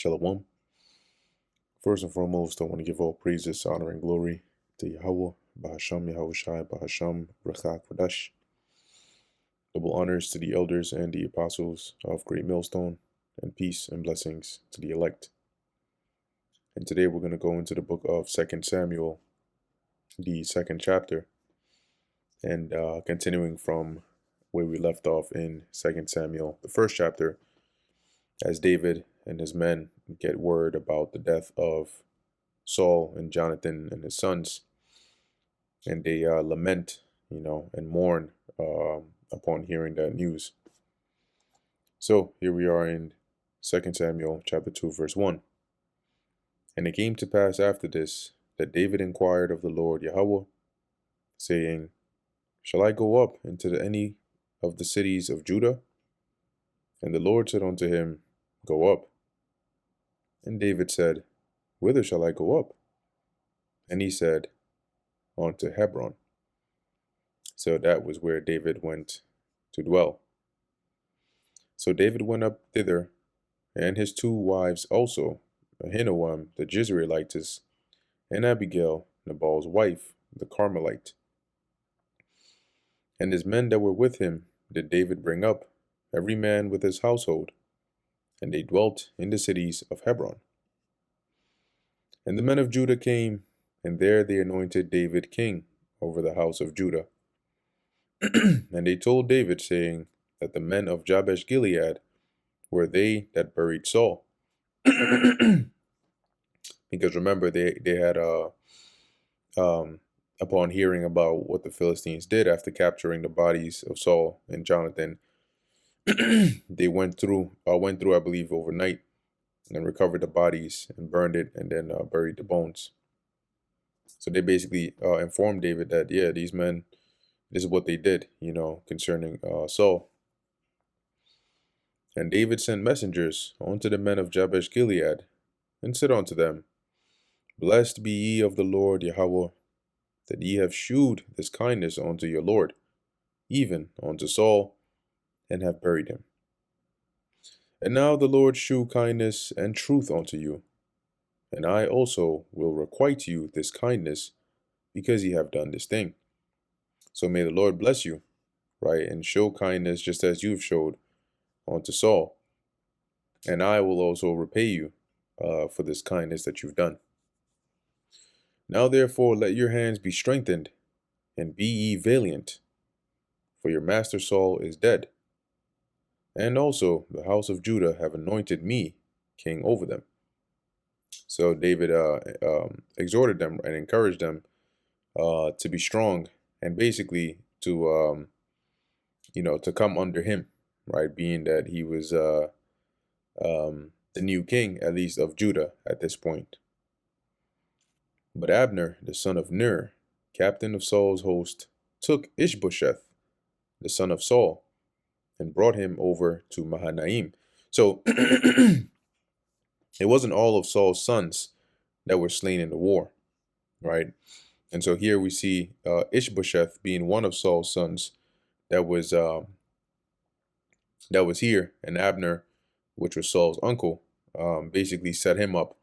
Shalom. First and foremost, I want to give all praises, honor, and glory to Yahweh, Bahasham Yahushai, Bahasham Rachak Kodash. Double honors to the elders and the apostles of Great Millstone, and peace and blessings to the elect. And today we're going to go into the book of 2 Samuel, the second chapter, and continuing from where we left off in 2 Samuel, the first chapter, as David and his men get word about the death of Saul and Jonathan and his sons, and they lament, and mourn upon hearing that news. So here we are in 2 Samuel chapter 2, verse 1. And it came to pass after this that David inquired of the Lord Yahweh, saying, Shall I go up into any of the cities of Judah? And the Lord said unto him, Go up. And David said, Whither shall I go up? And he said, Unto Hebron. So that was where David went to dwell. So David went up thither, and his two wives also, Ahinoam the Jezreelitess, and Abigail, Nabal's wife, the Carmelite. And his men that were with him did David bring up, every man with his household, and they dwelt in the cities of Hebron. And the men of Judah came, and there they anointed David king over the house of Judah. And they told David, saying, that the men of Jabesh Gilead were they that buried Saul. Because remember, they had upon hearing about what the Philistines did after capturing the bodies of Saul and Jonathan, they went through, I believe, overnight, and recovered the bodies and burned it, and then buried the bones. So they basically informed David that, yeah, these men, this is what they did, concerning Saul. And David sent messengers unto the men of Jabesh Gilead, and said unto them, Blessed be ye of the Lord Yahweh, that ye have shewed this kindness unto your Lord, even unto Saul, and have buried him. And now the Lord shew kindness and truth unto you, and I also will requite you this kindness, because ye have done this thing. So may the Lord bless you, right, and show kindness just as you've showed unto Saul, and I will also repay you for this kindness that you've done. Now therefore let your hands be strengthened, and be ye valiant, for your master Saul is dead, and also the house of Judah have anointed me king over them. So David exhorted them and encouraged them to be strong, and basically to to come under him, right, being that he was the new king, at least of Judah at this point. But Abner, the son of Ner, captain of Saul's host, took Ishbosheth, the son of Saul, and brought him over to Mahanaim. So it wasn't all of Saul's sons that were slain in the war, right? And so here we see Ishbosheth being one of Saul's sons that was here, and Abner, which was Saul's uncle, basically set him up.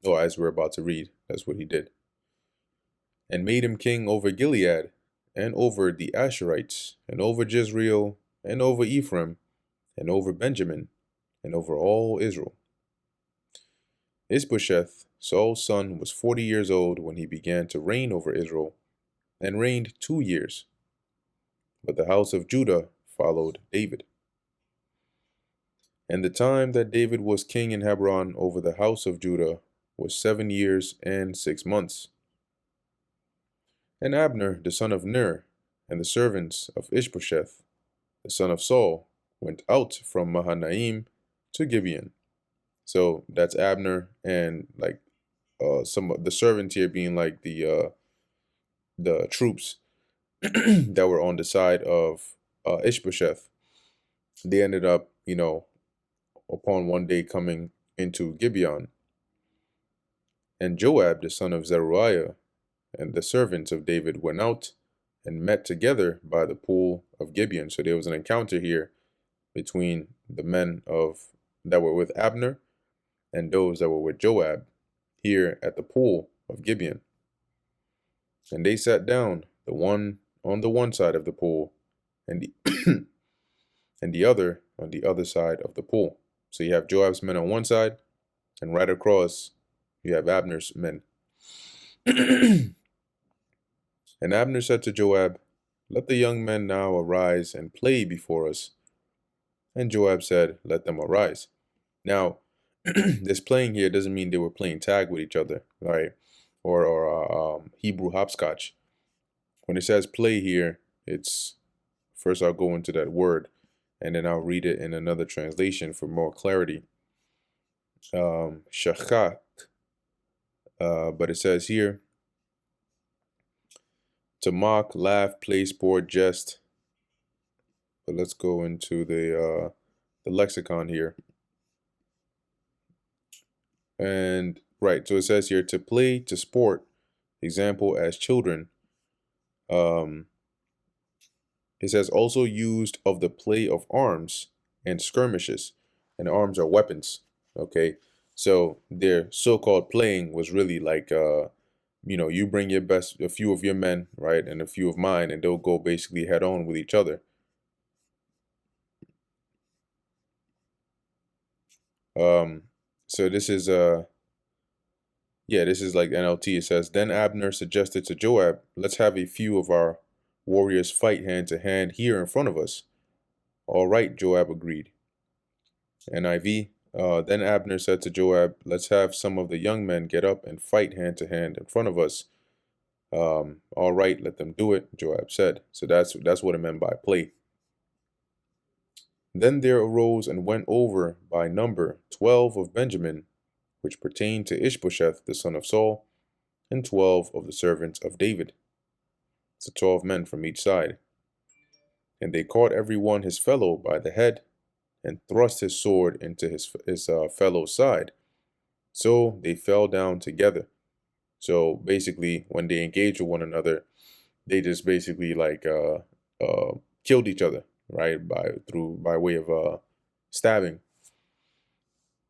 As we're about to read, that's what he did. And made him king over Gilead, and over the Asherites, and over Jezreel, and over Ephraim, and over Benjamin, and over all Israel. Ishbosheth, Saul's son, was 40 years old when he began to reign over Israel, and reigned 2 years. But the house of Judah followed David. And the time that David was king in Hebron over the house of Judah was 7 years and 6 months. And Abner, the son of Ner, and the servants of Ishbosheth, the son of Saul, went out from Mahanaim to Gibeon. So that's Abner, and some of the servants here being like the troops that were on the side of Ishbosheth. They ended up, upon one day coming into Gibeon. And Joab, the son of Zeruiah, and the servants of David went out and met together by the pool of Gibeon. So there was an encounter here between the men of that were with Abner and those that were with Joab here at the pool of Gibeon. And they sat down, the one on the one side of the pool, and the and the other on the other side of the pool. So you have Joab's men on one side, and right across you have Abner's men. And Abner said to Joab, "Let the young men now arise and play before us." And Joab said, "Let them arise." Now, this playing here doesn't mean they were playing tag with each other, right? Or Hebrew hopscotch. When it says play here, it's first I'll go into that word, and then I'll read it in another translation for more clarity. Shachak, but it says here to mock, laugh, play, sport, jest. But let's go into the lexicon here. And right, so it says here to play, to sport, example as children. It says also used of the play of arms and skirmishes, and arms are weapons. Okay, so their so-called playing was really like you bring your best, a few of your men, right, and a few of mine, and they'll go basically head on with each other. So this is this is like NLT. It says, then Abner suggested to Joab, let's have a few of our warriors fight hand to hand here in front of us. All right, Joab agreed. NIV, then Abner said to Joab, let's have some of the young men get up and fight hand to hand in front of us. All right, let them do it, Joab said. So that's what it meant by play. Then there arose and went over by number 12 of Benjamin, which pertained to Ishbosheth the son of Saul, and 12 of the servants of David. So 12 men from each side. And they caught every one his fellow by the head, and thrust his sword into his fellow's side. So they fell down together. So basically, when they engaged with one another, they just basically like killed each other, right? By way of stabbing.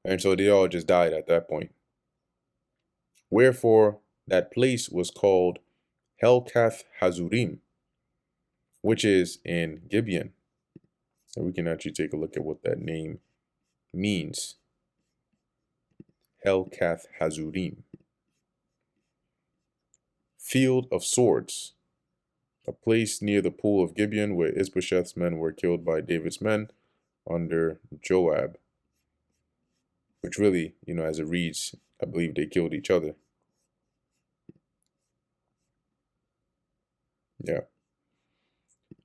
And so they all just died at that point. Wherefore that place was called Helkath Hazurim, which is in Gibeon. And we can actually take a look at what that name means. Helkath Hazurim. Field of Swords, a place near the pool of Gibeon where Ishbosheth's men were killed by David's men under Joab. Which really, as it reads, I believe they killed each other. Yeah.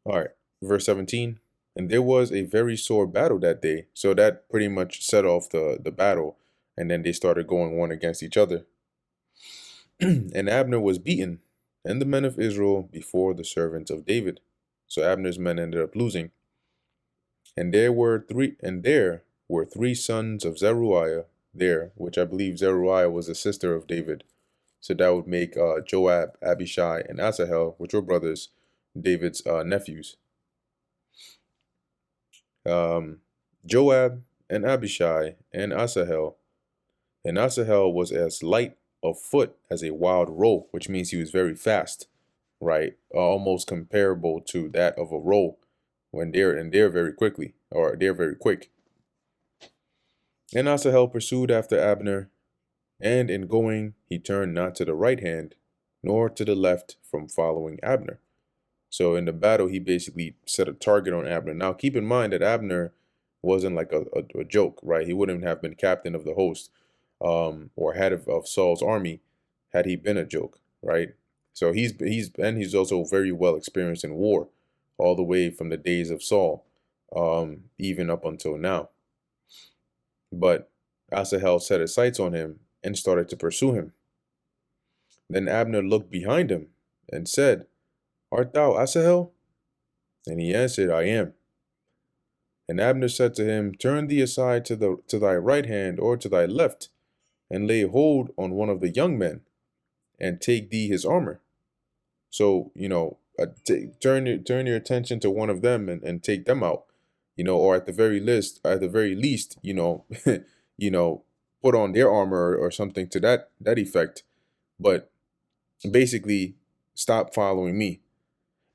All right. Verse 17. And there was a very sore battle that day. So that pretty much set off the battle. And then they started going one against each other. And Abner was beaten, and the men of Israel before the servants of David. So Abner's men ended up losing. And there were three sons of Zeruiah there, which I believe Zeruiah was a sister of David. So that would make Joab, Abishai, and Asahel, which were brothers, David's nephews. Joab and Abishai and Asahel. And Asahel was as light of foot as a wild roe, which means he was very fast, right? Almost comparable to that of a roe when they're very quickly, or they're very quick. And Asahel pursued after Abner, and in going he turned not to the right hand, nor to the left from following Abner. So in the battle, he basically set a target on Abner. Now, keep in mind that Abner wasn't like a joke, right? He wouldn't have been captain of the host or head of Saul's army had he been a joke, right? So he's also very well experienced in war, all the way from the days of Saul, even up until now. But Asahel set his sights on him and started to pursue him. Then Abner looked behind him and said, Art thou Asahel? And he answered, I am. And Abner said to him, Turn thee aside to thy right hand or to thy left, and lay hold on one of the young men, and take thee his armor. So, turn your attention to one of them and take them out. or at the very least, you know, put on their armor or something to that effect. But basically, stop following me.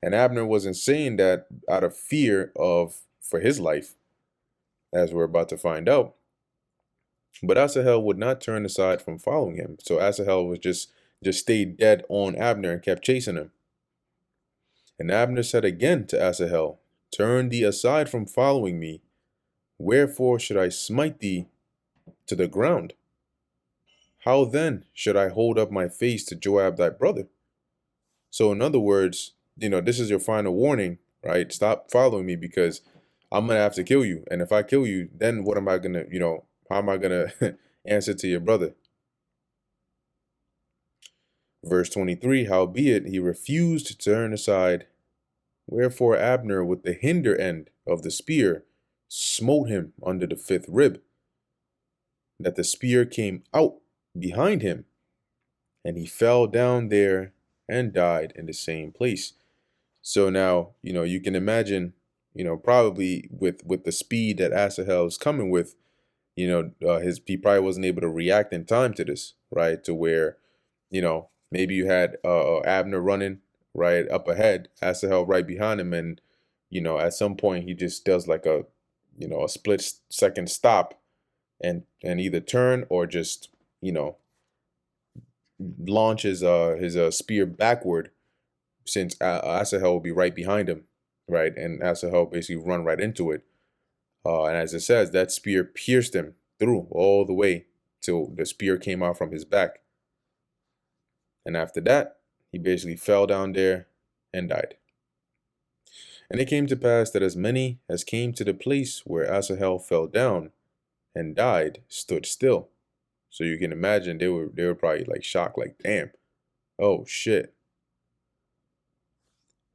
And Abner wasn't saying that out of fear of for his life, as we're about to find out. But Asahel would not turn aside from following him. So Asahel was just stayed dead on Abner and kept chasing him. And Abner said again to Asahel, "Turn thee aside from following me. Wherefore should I smite thee to the ground? How then should I hold up my face to Joab thy brother?" So in other words, this is your final warning, right? Stop following me because I'm gonna have to kill you. And if I kill you, then what am I gonna, how am I gonna answer to your brother? Verse 23, howbeit he refused to turn aside. Wherefore Abner with the hinder end of the spear smote him under the fifth rib, that the spear came out behind him, and he fell down there and died in the same place. So now, you can imagine, probably with the speed that Asahel is coming with, he probably wasn't able to react in time to this, right? To where, maybe you had Abner running right up ahead, Asahel right behind him, and at some point he just does like a split-second stop and either turn or just launches his spear backward, since Asahel will be right behind him, right? And Asahel basically run right into it. And as it says, that spear pierced him through all the way till the spear came out from his back. And after that, he basically fell down there and died. And it came to pass that as many as came to the place where Asahel fell down and died stood still. So you can imagine they were probably like shocked, like, damn, oh shit.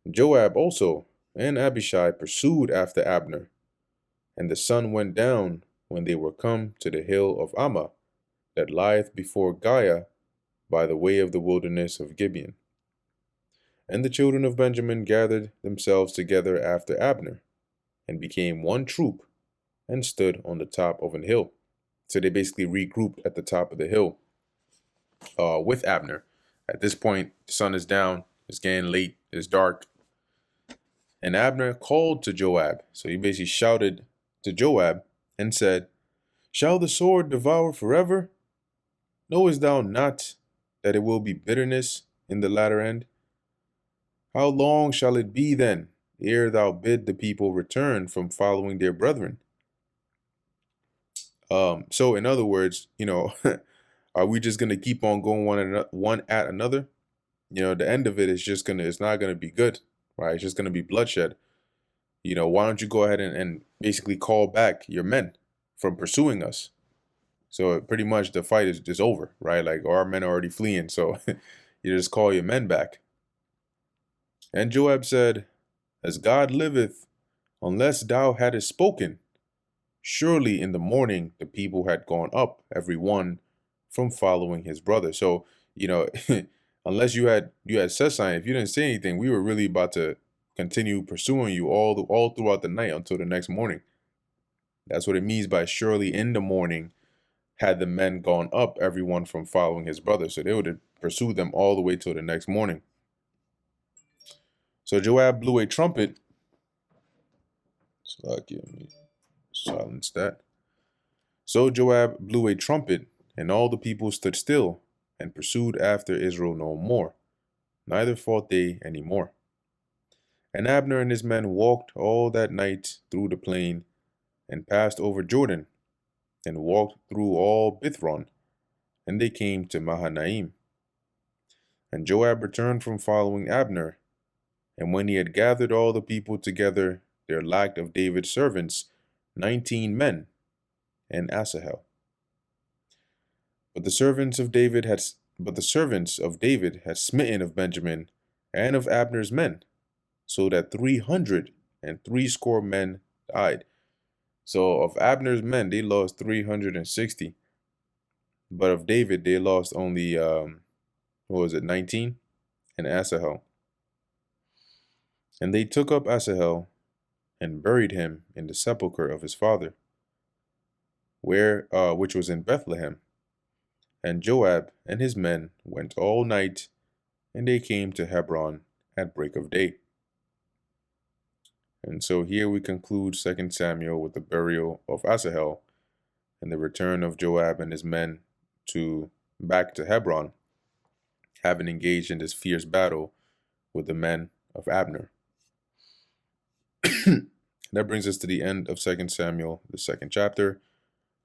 Joab also and Abishai pursued after Abner, and the sun went down when they were come to the hill of Ammah, that lieth before Giah, by the way of the wilderness of Gibeon. And the children of Benjamin gathered themselves together after Abner, and became one troop, and stood on the top of an hill. So they basically regrouped at the top of the hill with Abner. At this point, the sun is down, it's getting late, it's dark. And Abner called to Joab. So he basically shouted to Joab and said, "Shall the sword devour forever? Knowest thou not that it will be bitterness in the latter end? How long shall it be then, ere thou bid the people return from following their brethren?" So in other words, are we just gonna keep on going one at another? The end of it is it's not gonna be good, right? It's just gonna be bloodshed. Why don't you go ahead and basically call back your men from pursuing us? So pretty much the fight is just over, right? Like our men are already fleeing, so you just call your men back. And Joab said, "As God liveth, unless thou hadst spoken, surely in the morning the people had gone up, every one from following his brother." So, unless you had said something, if you didn't say anything, we were really about to continue pursuing you all throughout the night until the next morning. That's what it means by surely in the morning had the men gone up, everyone from following his brother. So they would have pursued them all the way till the next morning. So Joab blew a trumpet. So let me silence that. So Joab blew a trumpet, and all the people stood still, and pursued after Israel no more, neither fought they any more. And Abner and his men walked all that night through the plain, and passed over Jordan, and walked through all Bithron, and they came to Mahanaim. And Joab returned from following Abner, and when he had gathered all the people together, there lacked of David's servants 19 men, and Asahel. But the servants of David had smitten of Benjamin and of Abner's men, so that 360 men died. So of Abner's men, they lost 360. But of David, they lost only, 19? And Asahel. And they took up Asahel and buried him in the sepulchre of his father, which was in Bethlehem. And Joab and his men went all night, and they came to Hebron at break of day. And so here we conclude 2 Samuel with the burial of Asahel and the return of Joab and his men back to Hebron, having engaged in this fierce battle with the men of Abner. That brings us to the end of 2 Samuel, the second chapter.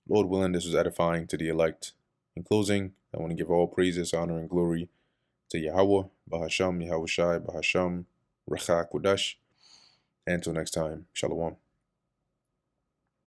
Lord willing, this was edifying to the elect. In closing, I want to give all praises, honor, and glory to Yahweh, Bahasham, Yahushai, Bahasham, Rachak, Kodash. And until next time, Shalom.